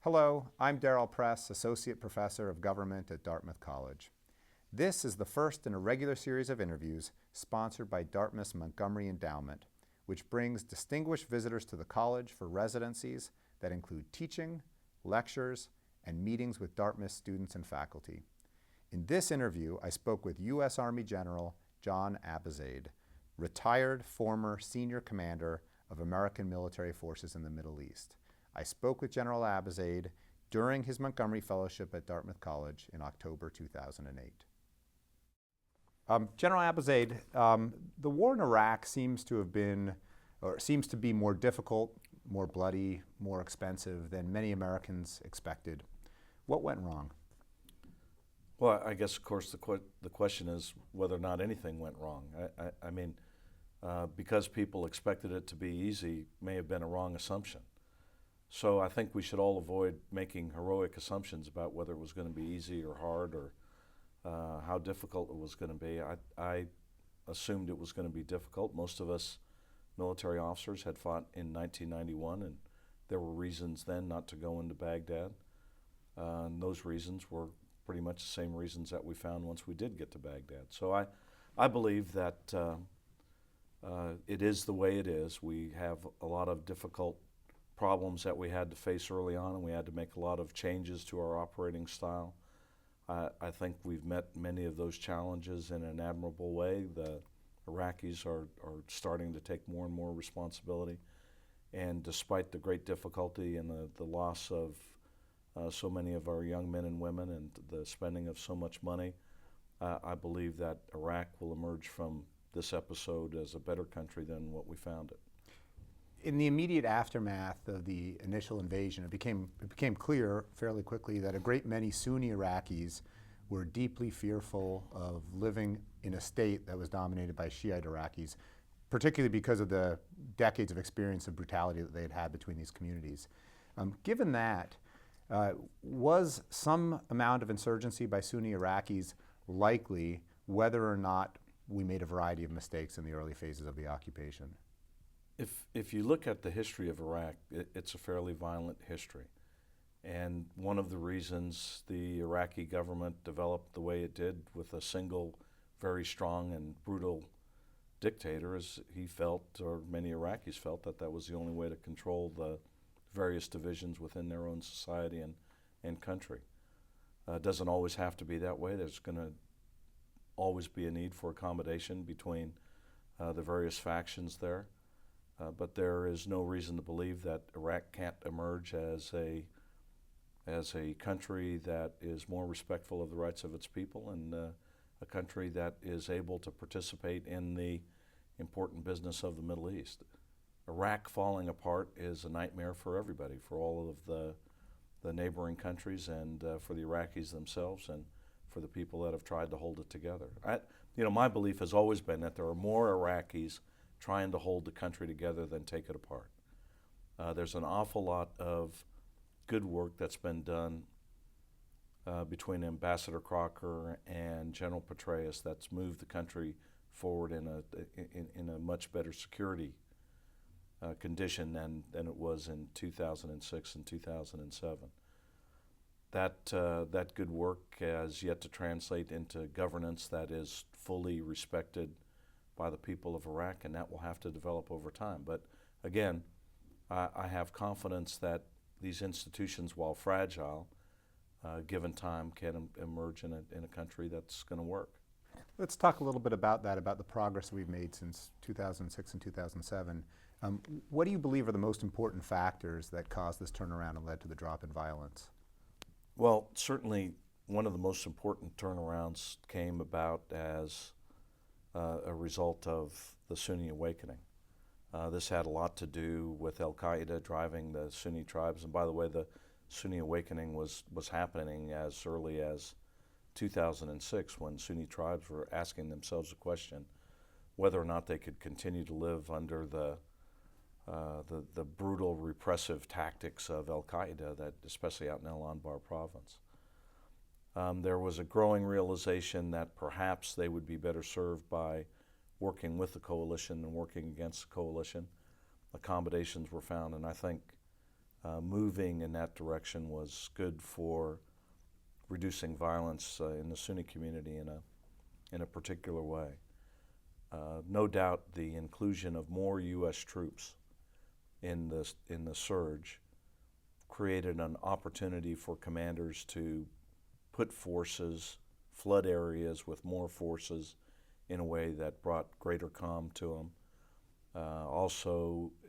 Hello, I'm Darrell Press, Associate Professor of Government at Dartmouth College. This is the first in a regular series of interviews sponsored by Dartmouth's Montgomery Endowment, which brings distinguished visitors to the college for residencies that include teaching, lectures, and meetings with Dartmouth students and faculty. In this interview, I spoke with U.S. Army General John Abizaid, retired former senior commander of American military forces in the Middle East. I spoke with General Abizaid during his Montgomery Fellowship at Dartmouth College in October 2008. General Abizaid, the war in Iraq seems to be more difficult, more bloody, more expensive than many Americans expected. What went wrong? Well, I guess, of course, the question is whether or not anything went wrong. I mean, because people expected it to be easy may have been a wrong assumption. So I think we should all avoid making heroic assumptions about whether it was going to be easy or hard or how difficult it was going to be. I assumed it was going to be difficult. Most of us military officers had fought in 1991, and there were reasons then not to go into Baghdad. And those reasons were pretty much the same reasons that we found once we did get to Baghdad. So I believe that it is the way it is. We have a lot of difficult problems that we had to face early on, and we had to make a lot of changes to our operating style. I think we've met many of those challenges in an admirable way. The Iraqis are starting to take more and more responsibility, and despite the great difficulty and the loss of so many of our young men and women and the spending of so much money, I believe that Iraq will emerge from this episode as a better country than what we found it. In the immediate aftermath of the initial invasion, it became clear fairly quickly that a great many Sunni Iraqis were deeply fearful of living in a state that was dominated by Shiite Iraqis, particularly because of the decades of experience of brutality that they had had between these communities. Given that, was some amount of insurgency by Sunni Iraqis likely, whether or not we made a variety of mistakes in the early phases of the occupation? If you look at the history of Iraq, it's a fairly violent history. And one of the reasons the Iraqi government developed the way it did with a single, very strong and brutal dictator is he felt, or many Iraqis felt, that that was the only way to control the various divisions within their own society and country. It doesn't always have to be that way. There's going to always be a need for accommodation between the various factions there. But there is no reason to believe that Iraq can't emerge as a country that is more respectful of the rights of its people and a country that is able to participate in the important business of the Middle East. Iraq falling apart is a nightmare for everybody, for all of the neighboring countries and for the Iraqis themselves and for the people that have tried to hold it together. My belief has always been that there are more Iraqis trying to hold the country together than take it apart. There's an awful lot of good work that's been done between Ambassador Crocker and General Petraeus that's moved the country forward in a much better security condition than it was in 2006 and 2007. That good work has yet to translate into governance that is fully respected by the people of Iraq, and that will have to develop over time. But again, I have confidence that these institutions, while fragile, given time, can emerge in a country that's going to work. Let's talk a little bit about that, about the progress we've made since 2006 and 2007. What do you believe are the most important factors that caused this turnaround and led to the drop in violence? Well, certainly one of the most important turnarounds came about as a result of the Sunni awakening. This had a lot to do with Al-Qaeda driving the Sunni tribes. And by the way, the Sunni awakening was happening as early as 2006 when Sunni tribes were asking themselves the question whether or not they could continue to live under the brutal repressive tactics of Al-Qaeda, that especially out in Al Anbar province. There was a growing realization that perhaps they would be better served by working with the coalition than working against the coalition. Accommodations were found, and I think moving in that direction was good for reducing violence in the Sunni community in a particular way. No doubt the inclusion of more U.S. troops in the surge created an opportunity for commanders to put forces, flood areas with more forces in a way that brought greater calm to them.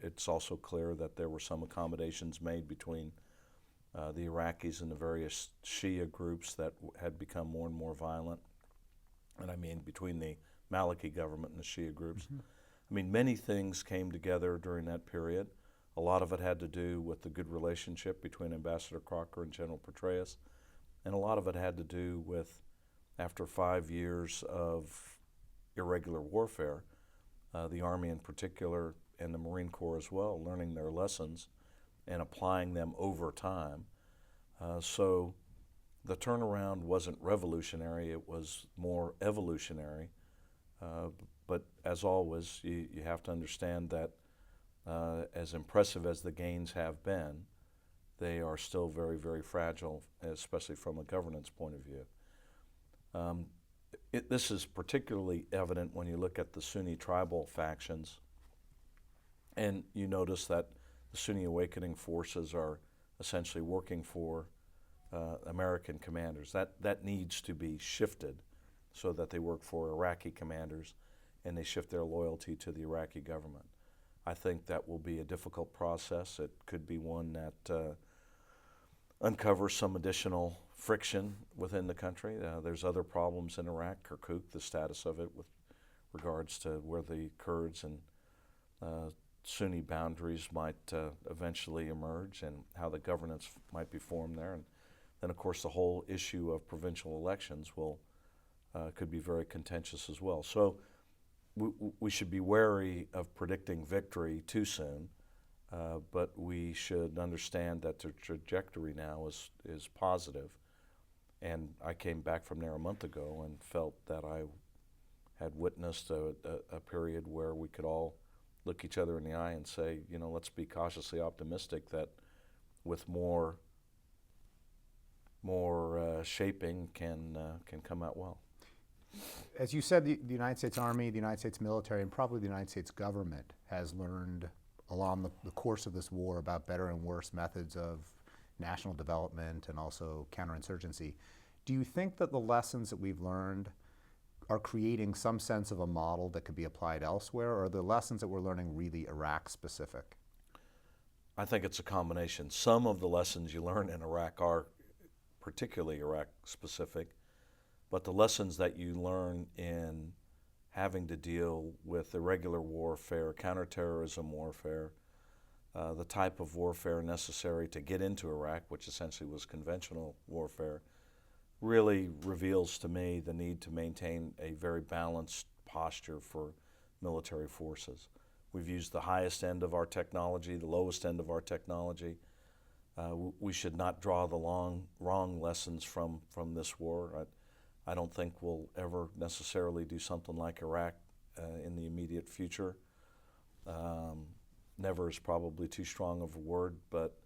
It's also clear that there were some accommodations made between the Iraqis and the various Shia groups that had become more and more violent. And I mean between the Maliki government and the Shia groups. Mm-hmm. I mean, many things came together during that period. A lot of it had to do with the good relationship between Ambassador Crocker and General Petraeus. And a lot of it had to do with, after 5 years of irregular warfare, the Army in particular and the Marine Corps as well, learning their lessons and applying them over time. So the turnaround wasn't revolutionary, it was more evolutionary. But as always, you have to understand that as impressive as the gains have been, they are still very, very fragile, especially from a governance point of view. This is particularly evident when you look at the Sunni tribal factions, and you notice that the Sunni awakening forces are essentially working for American commanders. That needs to be shifted so that they work for Iraqi commanders and they shift their loyalty to the Iraqi government. I think that will be a difficult process. It could be one that uncovers some additional friction within the country. There's other problems in Iraq, Kirkuk, the status of it with regards to where the Kurds and Sunni boundaries might eventually emerge and how the governance might be formed there. And then, of course, the whole issue of provincial elections could be very contentious as well. So we should be wary of predicting victory too soon, but we should understand that the trajectory now is positive. And I came back from there a month ago and felt that I had witnessed a period where we could all look each other in the eye and say, let's be cautiously optimistic that with more shaping can come out well. As you said, the United States Army, the United States military, and probably the United States government has learned along the course of this war about better and worse methods of national development and also counterinsurgency. Do you think that the lessons that we've learned are creating some sense of a model that could be applied elsewhere, or are the lessons that we're learning really Iraq specific? I think it's a combination. Some of the lessons you learn in Iraq are particularly Iraq specific, but the lessons that you learn in having to deal with irregular warfare, counterterrorism warfare, the type of warfare necessary to get into Iraq, which essentially was conventional warfare, really reveals to me the need to maintain a very balanced posture for military forces. We've used the highest end of our technology, the lowest end of our technology. We should not draw the wrong lessons from this war. I don't think we'll ever necessarily do something like Iraq in the immediate future. Never is probably too strong of a word, but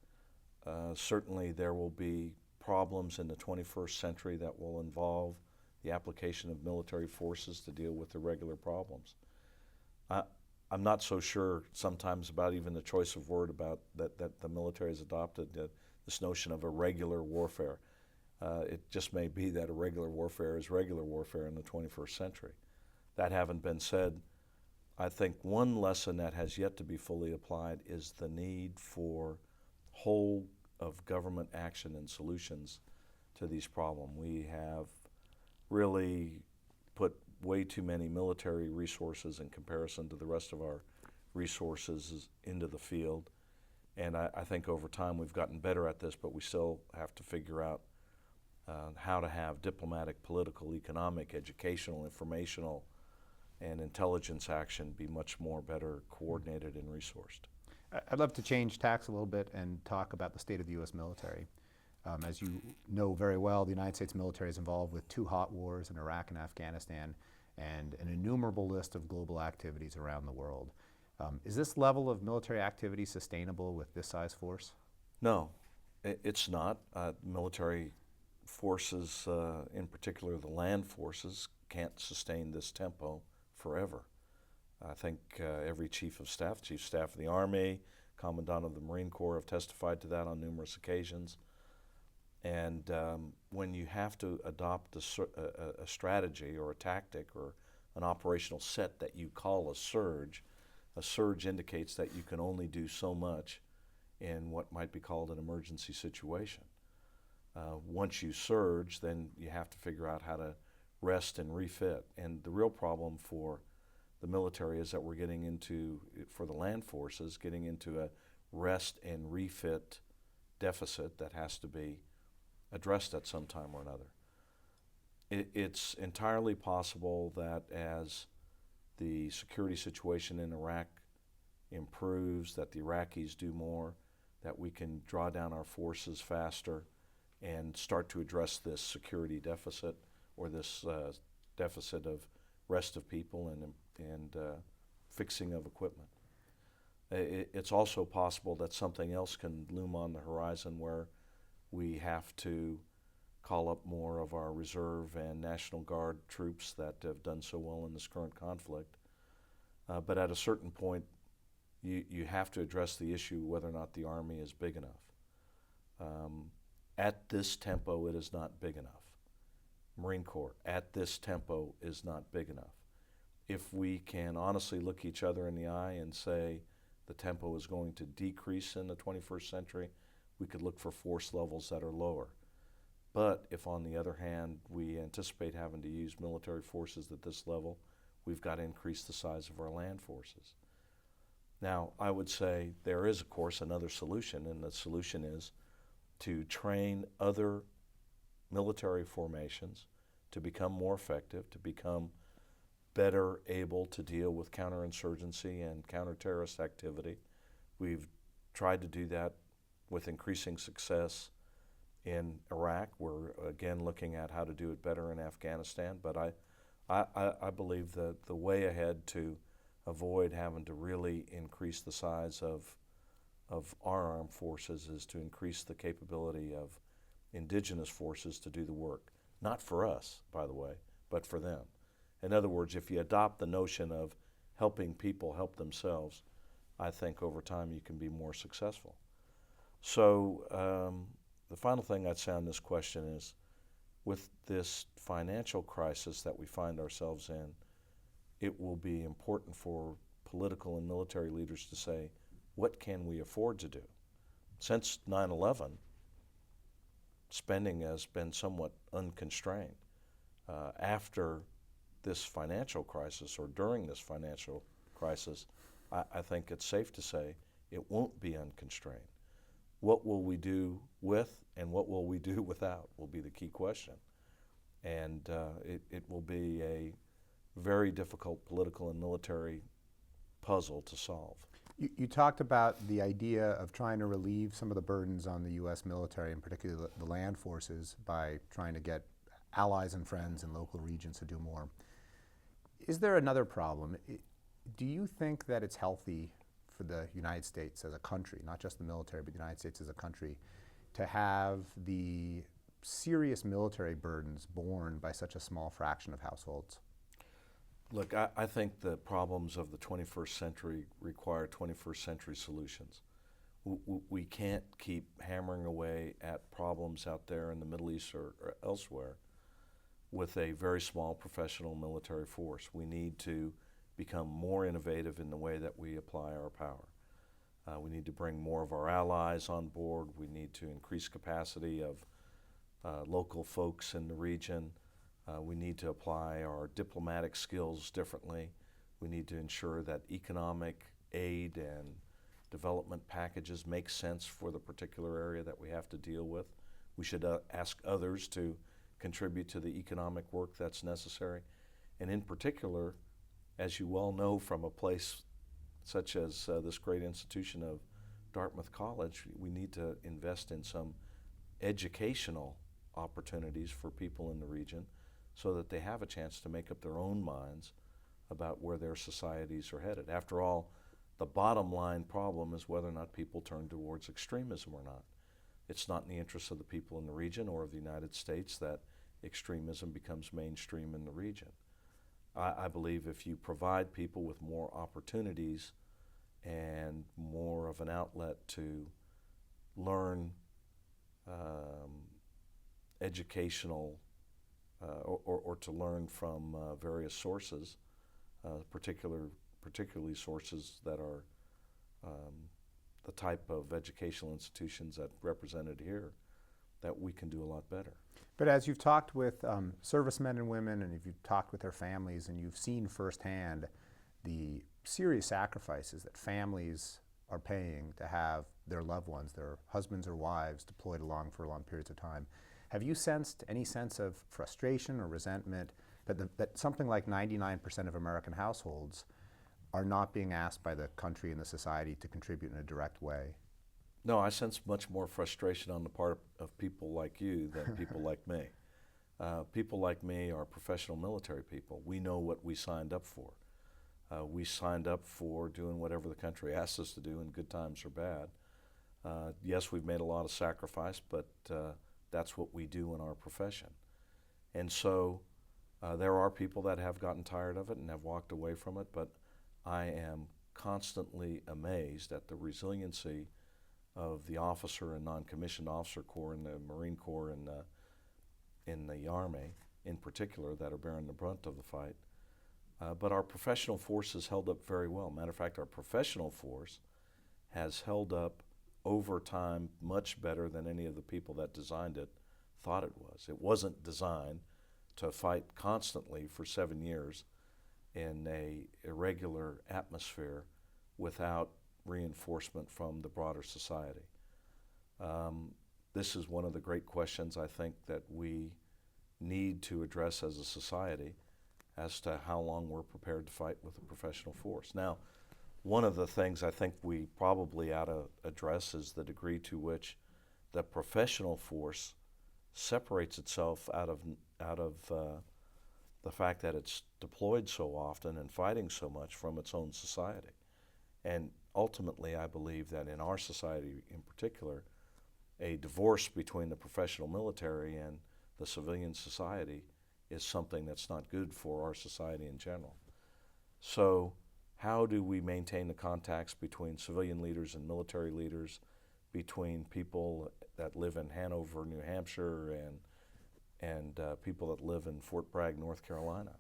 certainly there will be problems in the 21st century that will involve the application of military forces to deal with irregular problems. I'm not so sure sometimes about even the choice of word about that the military has adopted, this notion of irregular warfare. It just may be that irregular warfare is regular warfare in the 21st century. That having been said, I think one lesson that has yet to be fully applied is the need for whole of government action and solutions to these problems. We have really put way too many military resources in comparison to the rest of our resources into the field. And I think over time we've gotten better at this, but we still have to figure out how to have diplomatic, political, economic, educational, informational, and intelligence action be much more better coordinated and resourced. I'd love to change tacks a little bit and talk about the state of the U.S. military. As you know very well, the United States military is involved with 2 hot wars in Iraq and Afghanistan and an innumerable list of global activities around the world. Is this level of military activity sustainable with this size force? No, it's not. Military forces, in particular the land forces, can't sustain this tempo forever. I think every chief of staff of the Army, commandant of the Marine Corps have testified to that on numerous occasions. And when you have to adopt a strategy or a tactic or an operational set that you call a surge indicates that you can only do so much in what might be called an emergency situation. Once you surge, then you have to figure out how to rest and refit. And the real problem for the military is that we're getting into, for the land forces, getting into a rest and refit deficit that has to be addressed at some time or another. It's entirely possible that as the security situation in Iraq improves, that the Iraqis do more, that we can draw down our forces faster and start to address this security deficit or this deficit of rest of people and fixing of equipment. It's also possible that something else can loom on the horizon where we have to call up more of our reserve and National Guard troops that have done so well in this current conflict. But at a certain point, you have to address the issue whether or not the Army is big enough. At this tempo, it is not big enough. Marine Corps, at this tempo, is not big enough. If we can honestly look each other in the eye and say the tempo is going to decrease in the 21st century, we could look for force levels that are lower. But if, on the other hand, we anticipate having to use military forces at this level, we've got to increase the size of our land forces. Now, I would say there is, of course, another solution, and the solution is to train other military formations to become more effective, to become better able to deal with counterinsurgency and counter-terrorist activity. We've tried to do that with increasing success in Iraq. We're again looking at how to do it better in Afghanistan, but I believe that the way ahead to avoid having to really increase the size of our armed forces is to increase the capability of indigenous forces to do the work. Not for us, by the way, but for them. In other words, if you adopt the notion of helping people help themselves, I think over time you can be more successful. So the final thing I'd say on this question is, with this financial crisis that we find ourselves in, it will be important for political and military leaders to say, what can we afford to do? Since 9/11, spending has been somewhat unconstrained. After this financial crisis, or during this financial crisis, I think it's safe to say it won't be unconstrained. What will we do with and what will we do without will be the key question. And it will be a very difficult political and military puzzle to solve. You talked about the idea of trying to relieve some of the burdens on the U.S. military, and particularly the land forces, by trying to get allies and friends in local regions to do more. Is there another problem? Do you think that it's healthy for the United States as a country, not just the military, but the United States as a country, to have the serious military burdens borne by such a small fraction of households? Look, I think the problems of the 21st century require 21st century solutions. We can't keep hammering away at problems out there in the Middle East or elsewhere with a very small professional military force. We need to become more innovative in the way that we apply our power. We need to bring more of our allies on board. We need to increase capacity of local folks in the region. We need to apply our diplomatic skills differently. We need to ensure that economic aid and development packages make sense for the particular area that we have to deal with. We should ask others to contribute to the economic work that's necessary. And in particular, as you well know from a place such as this great institution of Dartmouth College, we need to invest in some educational opportunities for people in the region so that they have a chance to make up their own minds about where their societies are headed. After all, the bottom line problem is whether or not people turn towards extremism or not. it's not in the interest of the people in the region or of the United States that extremism becomes mainstream in the region. I believe if you provide people with more opportunities and more of an outlet to learn educational or to learn from various sources, particularly sources that are the type of educational institutions that represented here, that we can do a lot better. But as you've talked with servicemen and women, and if you've talked with their families, and you've seen firsthand the serious sacrifices that families are paying to have their loved ones, their husbands or wives, deployed along for long periods of time, have you sensed any sense of frustration or resentment that something like 99% of American households are not being asked by the country and the society to contribute in a direct way? No, I sense much more frustration on the part of people like you than people like me. People like me are professional military people. We know what we signed up for. We signed up for doing whatever the country asked us to do, in good times or bad. Yes, we've made a lot of sacrifice, but that's what we do in our profession. And so there are people that have gotten tired of it and have walked away from it, but I am constantly amazed at the resiliency of the officer and non-commissioned officer corps in the Marine Corps and in the Army in particular that are bearing the brunt of the fight. But our professional force has held up very well. Matter of fact, our professional force has held up over time much better than any of the people that designed it thought it was. It wasn't designed to fight constantly for 7 years in a irregular atmosphere without reinforcement from the broader society. This is one of the great questions I think that we need to address as a society as to how long we're prepared to fight with a professional force. Now, one of the things I think we probably ought to address is the degree to which the professional force separates itself out of the fact that it's deployed so often and fighting so much from its own society. And ultimately, I believe that in our society in particular, a divorce between the professional military and the civilian society is something that's not good for our society in general. So how do we maintain the contacts between civilian leaders and military leaders, between people that live in Hanover, New Hampshire, and people that live in Fort Bragg, North Carolina?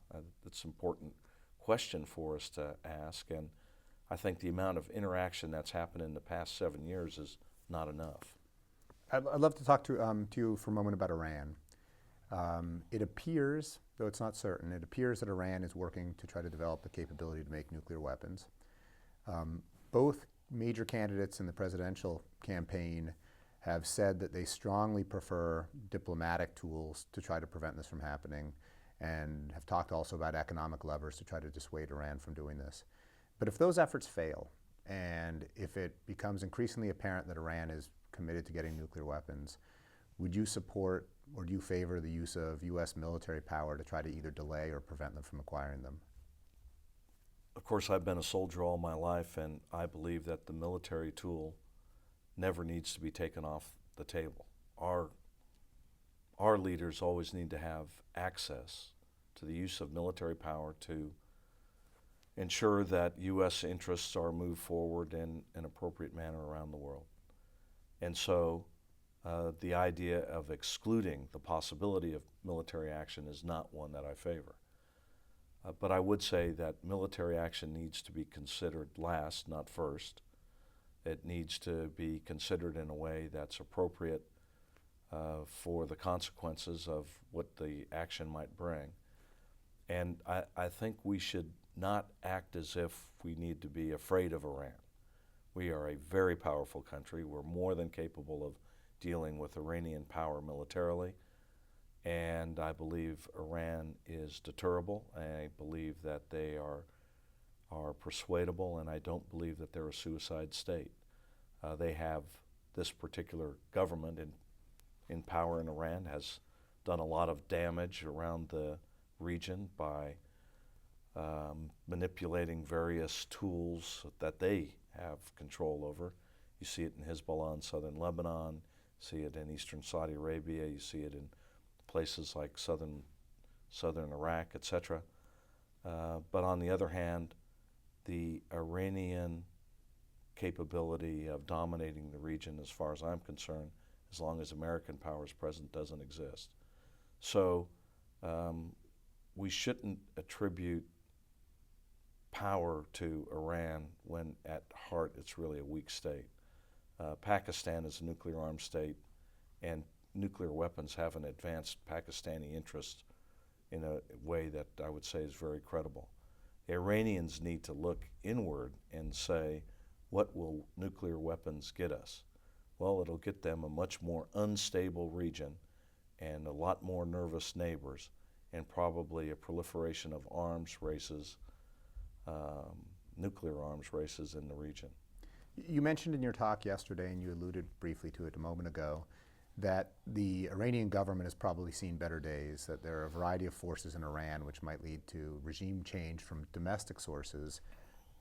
It's an important question for us to ask, and I think the amount of interaction that's happened in the past 7 years is not enough. I'd love to talk to you for a moment about Iran. It appears, though it's not certain, it appears that Iran is working to try to develop the capability to make nuclear weapons. Both major candidates in the presidential campaign have said that they strongly prefer diplomatic tools to try to prevent this from happening, and have talked also about economic levers to try to dissuade Iran from doing this. But if those efforts fail, and if it becomes increasingly apparent that Iran is committed to getting nuclear weapons, would you support or do you favor the use of U.S. military power to try to either delay or prevent them from acquiring them? Of course, I've been a soldier all my life, and I believe that the military tool never needs to be taken off the table. Our leaders always need to have access to the use of military power to ensure that U.S. interests are moved forward in an appropriate manner around the world. And so the idea of excluding the possibility of military action is not one that I favor. But I would say that military action needs to be considered last, not first. It needs to be considered in a way that's appropriate for the consequences of what the action might bring. And I think we should not act as if we need to be afraid of Iran. We are a very powerful country. We're more than capable of dealing with Iranian power militarily. And I believe Iran is deterrable. I believe that they are persuadable, and I don't believe that they're a suicide state. They have this particular government in power in Iran has done a lot of damage around the region by manipulating various tools that they have control over. You see it in Hezbollah in southern Lebanon, see it in eastern Saudi Arabia, you see it in places like southern Iraq, etc. But on the other hand, the Iranian capability of dominating the region, as far as I'm concerned, as long as American power is present, doesn't exist. So we shouldn't attribute power to Iran when at heart it's really a weak state. Pakistan is a nuclear armed state, and nuclear weapons have an advanced Pakistani interest in a way that I would say is very credible. The Iranians need to look inward and say, what will nuclear weapons get us? Well, it'll get them a much more unstable region and a lot more nervous neighbors, and probably a proliferation of arms races, nuclear arms races in the region. You mentioned in your talk yesterday, and you alluded briefly to it a moment ago, that the Iranian government has probably seen better days, that there are a variety of forces in Iran which might lead to regime change from domestic sources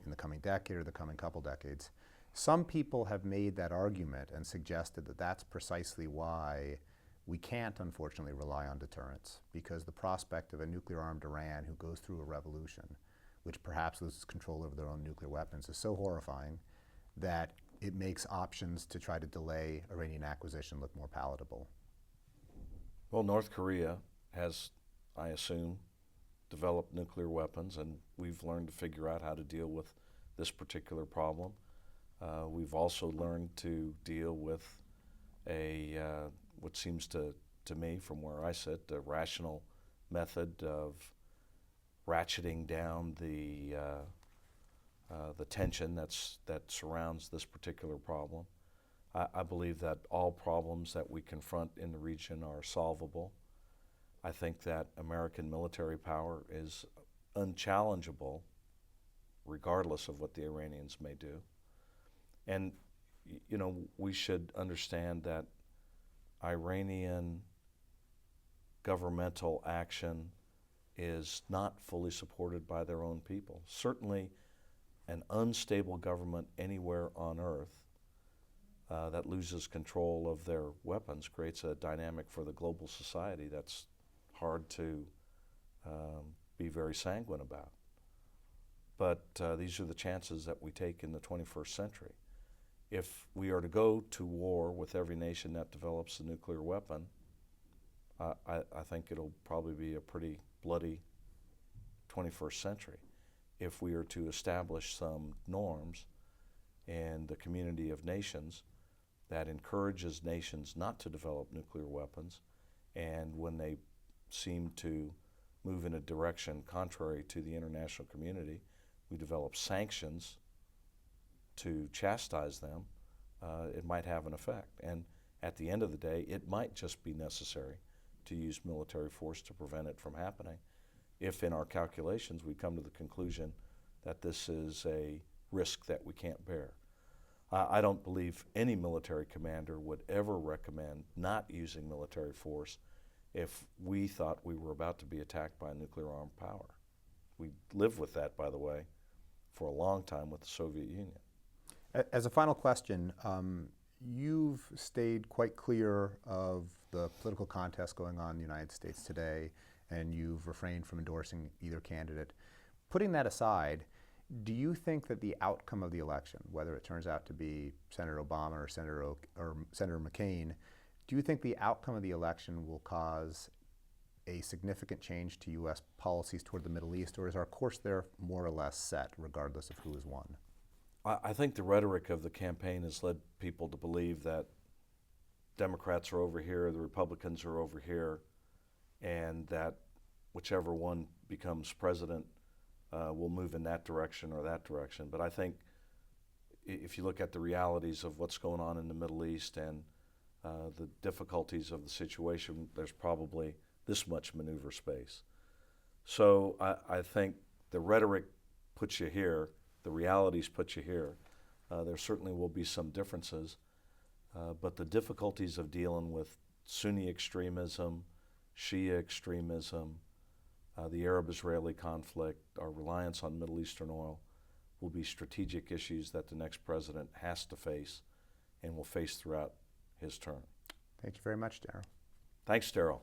in the coming decade or the coming couple decades. Some people have made that argument and suggested that that's precisely why we can't, unfortunately, rely on deterrence, because the prospect of a nuclear-armed Iran who goes through a revolution, which perhaps loses control over their own nuclear weapons, is so horrifying that it makes options to try to delay Iranian acquisition look more palatable. Well, North Korea has, I assume, developed nuclear weapons, and we've learned to figure out how to deal with this particular problem. We've also learned to deal with what seems to me, from where I sit, a rational method of ratcheting down the tension that surrounds this particular problem. I believe that all problems that we confront in the region are solvable. I think that American military power is unchallengeable, regardless of what the Iranians may do. And, you know, we should understand that Iranian governmental action is not fully supported by their own people. Certainly, an unstable government anywhere on earth that loses control of their weapons creates a dynamic for the global society that's hard to be very sanguine about. But these are the chances that we take in the 21st century. If we are to go to war with every nation that develops a nuclear weapon, I think it'll probably be a pretty bloody 21st century. If we are to establish some norms in the community of nations that encourages nations not to develop nuclear weapons, and when they seem to move in a direction contrary to the international community, we develop sanctions to chastise them, it might have an effect. And at the end of the day, it might just be necessary to use military force to prevent it from happening, if in our calculations we come to the conclusion that this is a risk that we can't bear. I don't believe any military commander would ever recommend not using military force if we thought we were about to be attacked by a nuclear armed power. We lived with that, by the way, for a long time with the Soviet Union. As a final question, you've stayed quite clear of the political contest going on in the United States today, and you've refrained from endorsing either candidate. Putting that aside, do you think that the outcome of the election, whether it turns out to be Senator Obama or Senator McCain, do you think the outcome of the election will cause a significant change to U.S. policies toward the Middle East, or is our course there more or less set, regardless of who has won? I think the rhetoric of the campaign has led people to believe that Democrats are over here, the Republicans are over here, and that whichever one becomes president will move in that direction or that direction. But I think if you look at the realities of what's going on in the Middle East and the difficulties of the situation, there's probably this much maneuver space. So I think the rhetoric puts you here, the realities put you here. There certainly will be some differences, but the difficulties of dealing with Sunni extremism, Shia extremism, the Arab-Israeli conflict, our reliance on Middle Eastern oil will be strategic issues that the next president has to face and will face throughout his term. Thank you very much, Darryl. Thanks, Darryl.